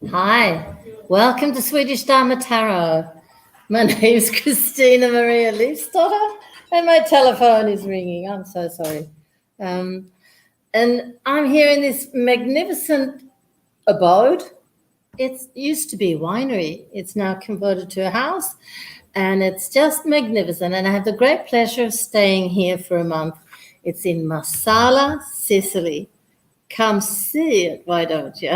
Hi, welcome to Swedish Dharma Tarot. My name is christinamarialeifsdotter and my telephone is ringing. I'm so sorry. And I'm here in this magnificent abode. It used to be a winery. It's now converted to a house and it's just magnificent. And I have the great pleasure of staying here for a month. It's in Marsala, Sicily. Come see it, why don't you?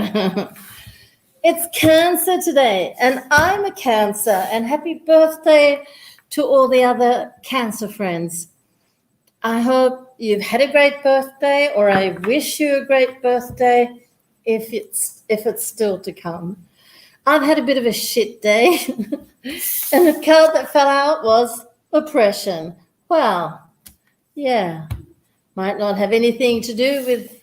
It's Cancer today, and I'm a Cancer, and happy birthday to all the other Cancer friends. I hope you've had a great birthday, or I wish you a great birthday if it's still to come. I've had a bit of a shit day, and the card that fell out was oppression. Well, yeah, might not have anything to do with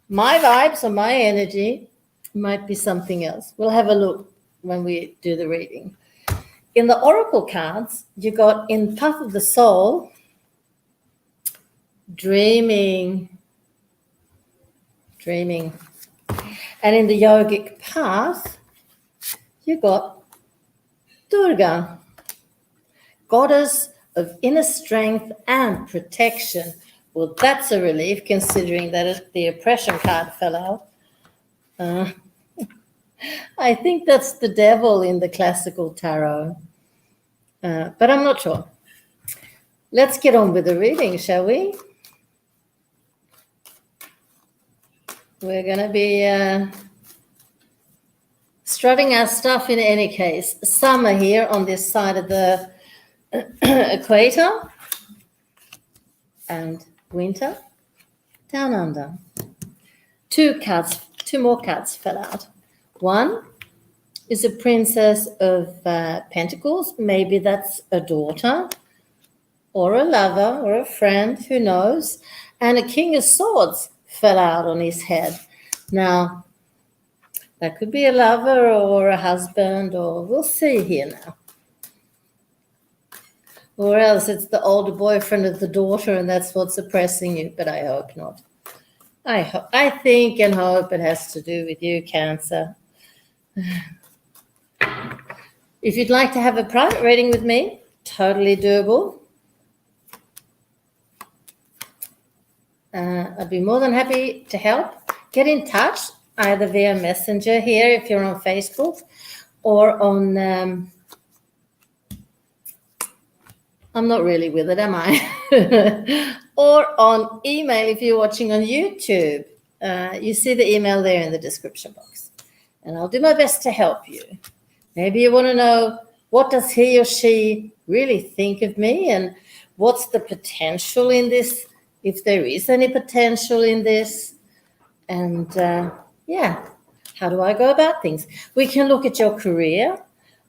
my vibes or my energy. Might be something else. We'll have a look when we do the reading. In the oracle cards, you got in Path of the Soul, dreaming. And in the yogic path, you got Durga, goddess of inner strength and protection. Well, that's a relief considering that the oppression card fell out. I think that's the devil in the classical tarot, but I'm not sure. Let's get on with the reading, shall we? We're going to be strutting our stuff in any case. Summer here on this side of the equator, and winter down under. Two more cards fell out. One is a Princess of Pentacles. Maybe that's a daughter or a lover or a friend, who knows. And a King of Swords fell out on his head. Now, that could be a lover or a husband, or we'll see here now. Or else it's the older boyfriend of the daughter and that's what's oppressing you, but I hope not. I think and hope it has to do with you, Cancer. If you'd like to have a private reading with me, totally doable. I'd be more than happy to help. Get in touch either via Messenger here if you're on Facebook, or on, I'm not really with it, am I? Or on email if you're watching on YouTube. You see the email there in the description box. And I'll do my best to help you. Maybe you want to know, what does he or she really think of me? And what's the potential in this, if there is any potential in this? And how do I go about things? We can look at your career.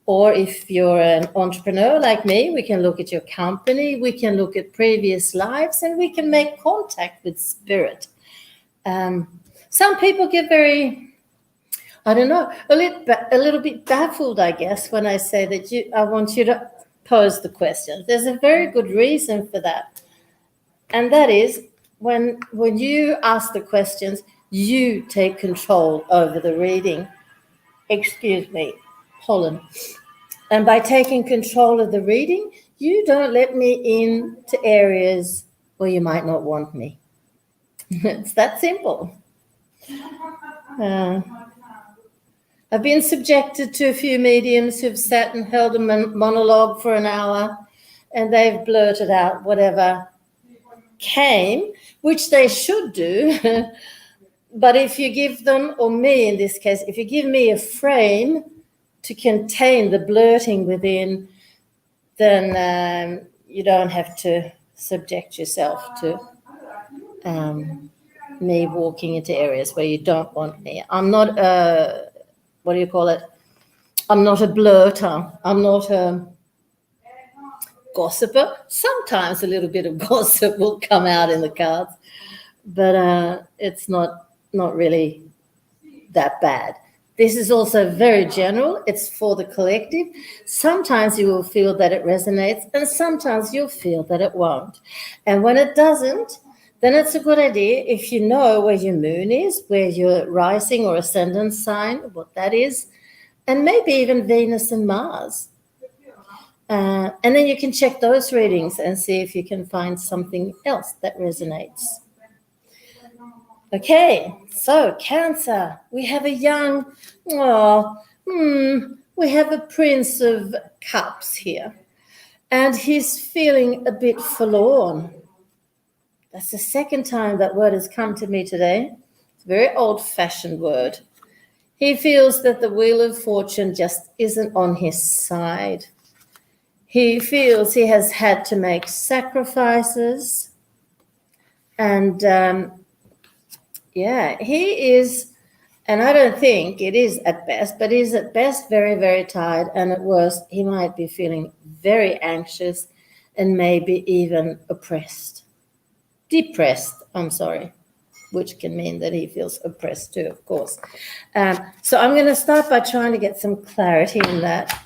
Or if you're an entrepreneur like me, we can look at your company, we can look at previous lives, and we can make contact with spirit. Some people get very, I don't know, a little bit baffled, I guess, when I say that I want you to pose the questions. There's a very good reason for that. And that is when you ask the questions, you take control over the reading. Excuse me, pollen. And by taking control of the reading, you don't let me into areas where you might not want me. It's that simple. I've been subjected to a few mediums who've sat and held a monologue for an hour, and they've blurted out whatever came, which they should do. But if you give them, or me in this case, if you give me a frame to contain the blurting within, then you don't have to subject yourself to me walking into areas where you don't want me. I'm not a, what do you call it? I'm not a blurter. I'm not a gossiper. Sometimes a little bit of gossip will come out in the cards, but it's not really that bad. This is also very general. It's for the collective. Sometimes you will feel that it resonates, and sometimes you'll feel that it won't. And when it doesn't, then it's a good idea if you know where your moon is, where your rising or ascendant sign, what that is, and maybe even Venus and Mars. And then you can check those readings and see if you can find something else that resonates. Okay, so Cancer, we have a young, we have a Prince of Cups here, and he's feeling a bit forlorn. That's the second time that word has come to me today. It's a very old-fashioned word. He feels that the wheel of fortune just isn't on his side. He feels he has had to make sacrifices. And he is, and I don't think it is at best, but he's at best very, very tired. And at worst, he might be feeling very anxious and maybe even depressed, which can mean that he feels oppressed too, of course. So I'm going to start by trying to get some clarity in that.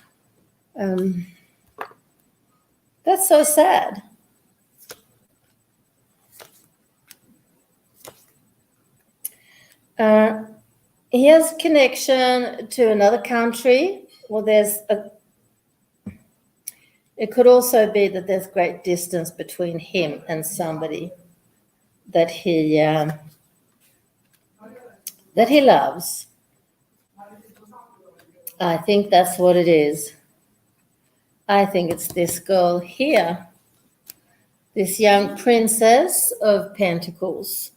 That's so sad. He has connection to another country. Well, it could also be that there's great distance between him and somebody that he loves. I think that's what it is. I think it's this girl here, this young Princess of Pentacles.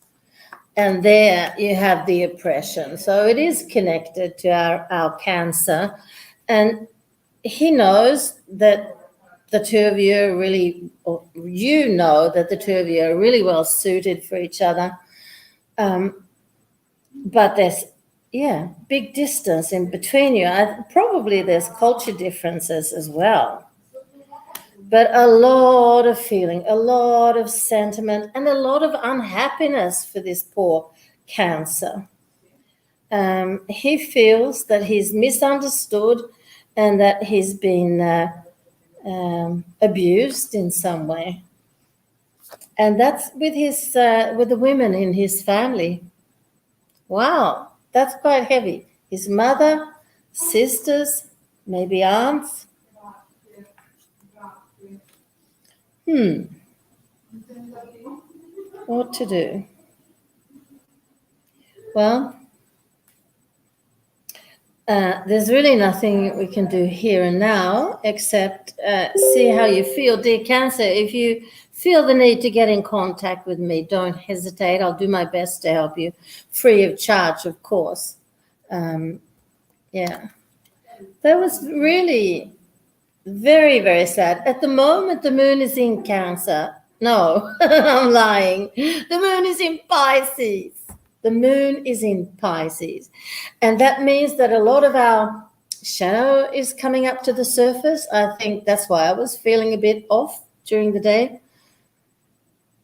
And there you have the oppression. So it is connected to our Cancer. And he knows that the two of you are really, or you know that the two of you are really well suited for each other. But there's, big distance in between you. Probably there's culture differences as well. But a lot of feeling, a lot of sentiment, and a lot of unhappiness for this poor Cancer. He feels that he's misunderstood and that he's been abused in some way. And that's with the women in his family. Wow, that's quite heavy. His mother, sisters, maybe aunts. What to do? Well, there's really nothing we can do here and now except see how you feel. Dear Cancer, if you feel the need to get in contact with me, don't hesitate. I'll do my best to help you, free of charge, of course. That was really very, very sad. At the moment, the moon is in Cancer. No, I'm lying. The moon is in Pisces. The moon is in Pisces. And that means that a lot of our shadow is coming up to the surface. I think that's why I was feeling a bit off during the day.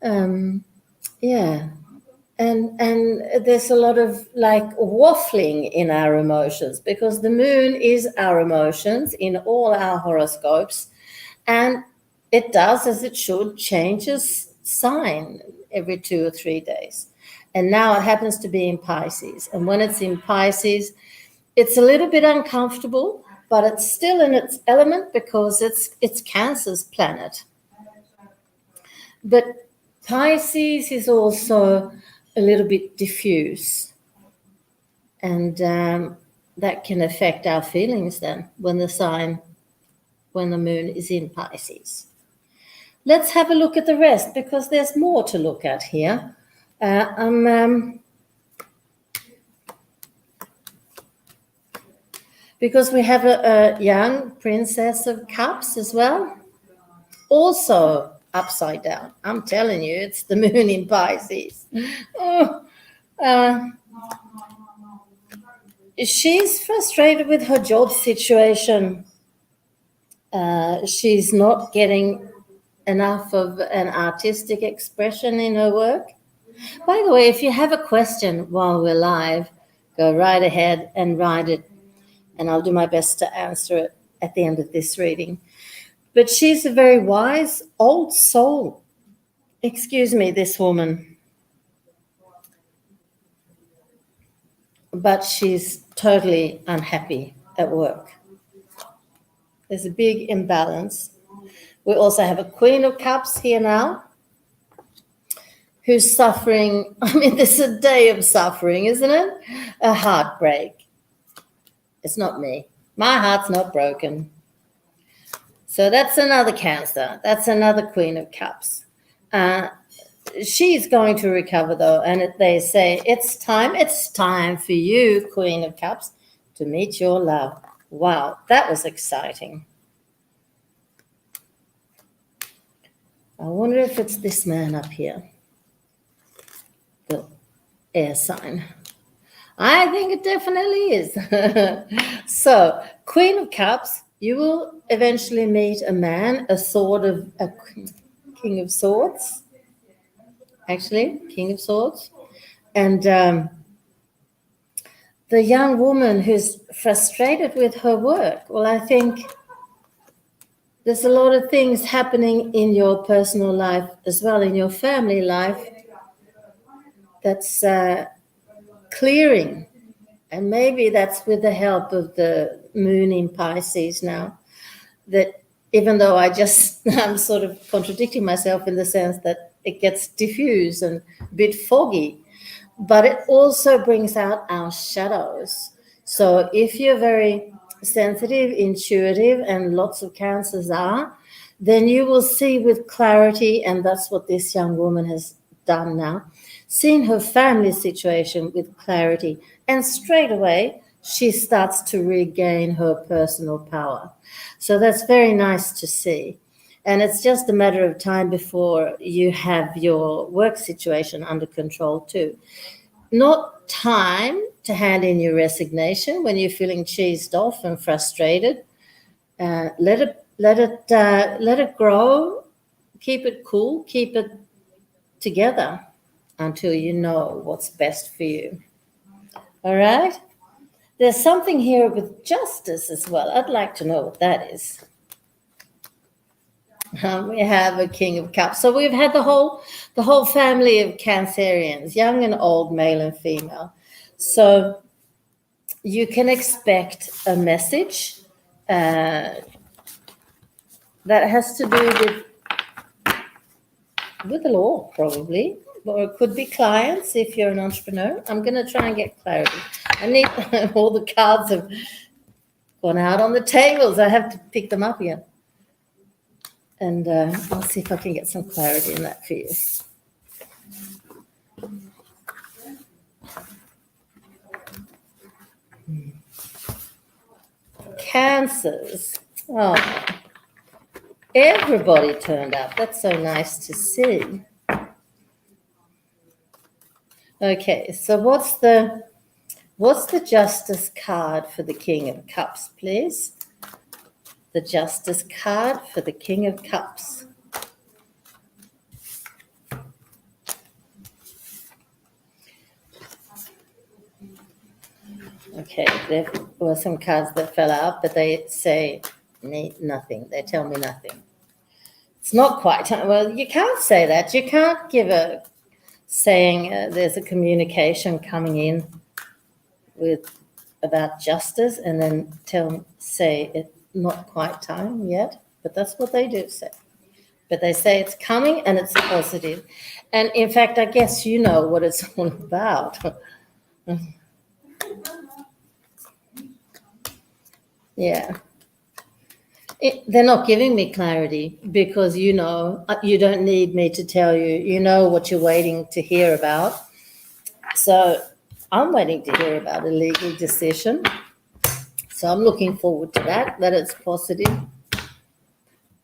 And there's a lot of waffling in our emotions because the moon is our emotions in all our horoscopes, and it does, as it should, changes sign every 2 or 3 days. And now it happens to be in Pisces. And when it's in Pisces, it's a little bit uncomfortable, but it's still in its element because it's Cancer's planet. But Pisces is also a little bit diffuse, and that can affect our feelings then when the moon is in Pisces. Let's have a look at the rest because there's more to look at here. Because we have a young Princess of Cups as well, also upside down. I'm telling you, it's the moon in Pisces. She's frustrated with her job situation. She's not getting enough of an artistic expression in her work. By the way, if you have a question while we're live, go right ahead and write it, and I'll do my best to answer it at the end of this reading. But she's a very wise old soul. Excuse me, this woman. but she's totally unhappy at work. There's a big imbalance. We also have a Queen of Cups here now, who's suffering. I mean, this is a day of suffering, isn't it? A heartbreak. It's not me. My heart's not broken. So that's another Cancer. That's another Queen of Cups. She's going to recover, though, and they say, it's time for you, Queen of Cups, to meet your love. Wow, that was exciting. I wonder if it's this man up here, the air sign. I think it definitely is. So, Queen of Cups, you will eventually meet a man, a King of Swords, actually, King of Swords. And the young woman who's frustrated with her work, well, I think there's a lot of things happening in your personal life as well, in your family life, that's clearing. And maybe that's with the help of the moon in Pisces now, that even though I'm sort of contradicting myself in the sense that it gets diffused and a bit foggy, but it also brings out our shadows. So if you're very sensitive, intuitive, and lots of Cancers are, then you will see with clarity, and that's what this young woman has done now, seen her family situation with clarity, and straight away she starts to regain her personal power. So that's very nice to see. And it's just a matter of time before you have your work situation under control too. Not time to hand in your resignation when you're feeling cheesed off and frustrated. Let it grow. Keep it cool. Keep it together until you know what's best for you. All right? There's something here with justice as well. I'd like to know what that is. We have a King of Cups. So we've had the whole family of Cancerians, young and old, male and female. So you can expect a message that has to do with the law, probably, or it could be clients if you're an entrepreneur. I'm going to try and get clarity. I need all the cards have gone out on the tables. I have to pick them up again. And I'll see if I can get some clarity in that for you. Cancers. Oh, everybody turned up. That's so nice to see. Okay, so what's the Justice card for the King of Cups, please? The Justice card for the King of Cups. Okay, there were some cards that fell out, but they say nothing. They tell me nothing. It's not quite, well, you can't say that. You can't give a saying there's a communication coming in about justice and then say it's not quite time yet, but that's what they do say. But they say it's coming and it's positive. And in fact, I guess you know what it's all about. Yeah. They're not giving me clarity because you don't need me to tell you. You know what you're waiting to hear about. So I'm waiting to hear about a legal decision. So I'm looking forward to that it's positive.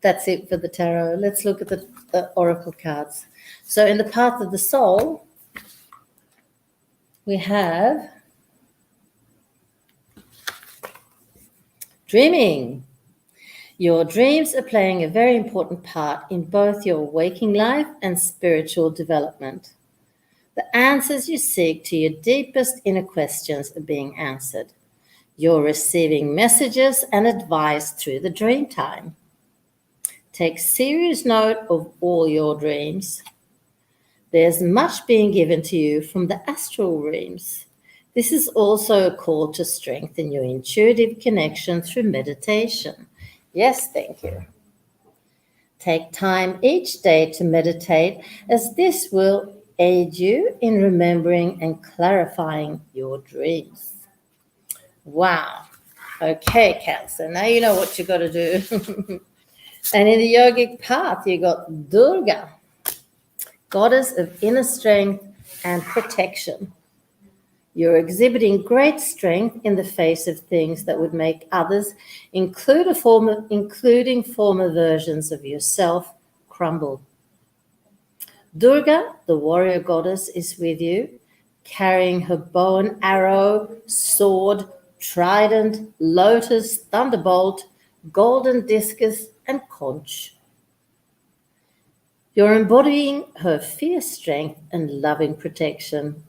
That's it for the tarot. Let's look at the oracle cards. So in the path of the soul, we have dreaming. Your dreams are playing a very important part in both your waking life and spiritual development. The answers you seek to your deepest inner questions are being answered. You're receiving messages and advice through the dream time. Take serious note of all your dreams. There's much being given to you from the astral realms. This is also a call to strengthen your intuitive connection through meditation. Yes, thank you. Take time each day to meditate, as this will aid you in remembering and clarifying your dreams. Wow. Okay, Cancer, now you know what you got to do. And in the yogic path, you got Durga, goddess of inner strength and protection. You're exhibiting great strength in the face of things that would make others, including former versions of yourself, crumble. Durga, the warrior goddess, is with you, carrying her bow and arrow, sword, trident, lotus, thunderbolt, golden discus, and conch. You're embodying her fierce strength and loving protection.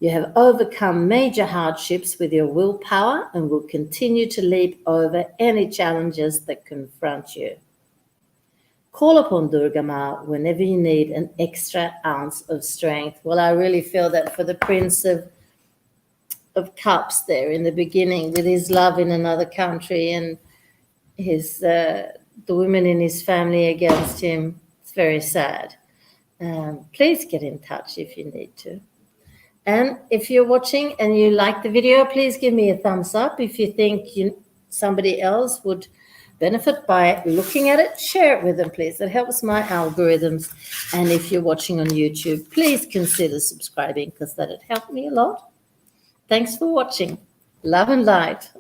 You have overcome major hardships with your willpower and will continue to leap over any challenges that confront you. Call upon Durga Ma whenever you need an extra ounce of strength. Well, I really feel that for the Prince of Cups there in the beginning, with his love in another country and his the women in his family against him. It's very sad. Please get in touch if you need to. And if you're watching and you like the video, please give me a thumbs up. If you think somebody else would benefit by looking at it, share it with them, please. It helps my algorithms. And if you're watching on YouTube, please consider subscribing, because that'd help me a lot. Thanks for watching. Love and light.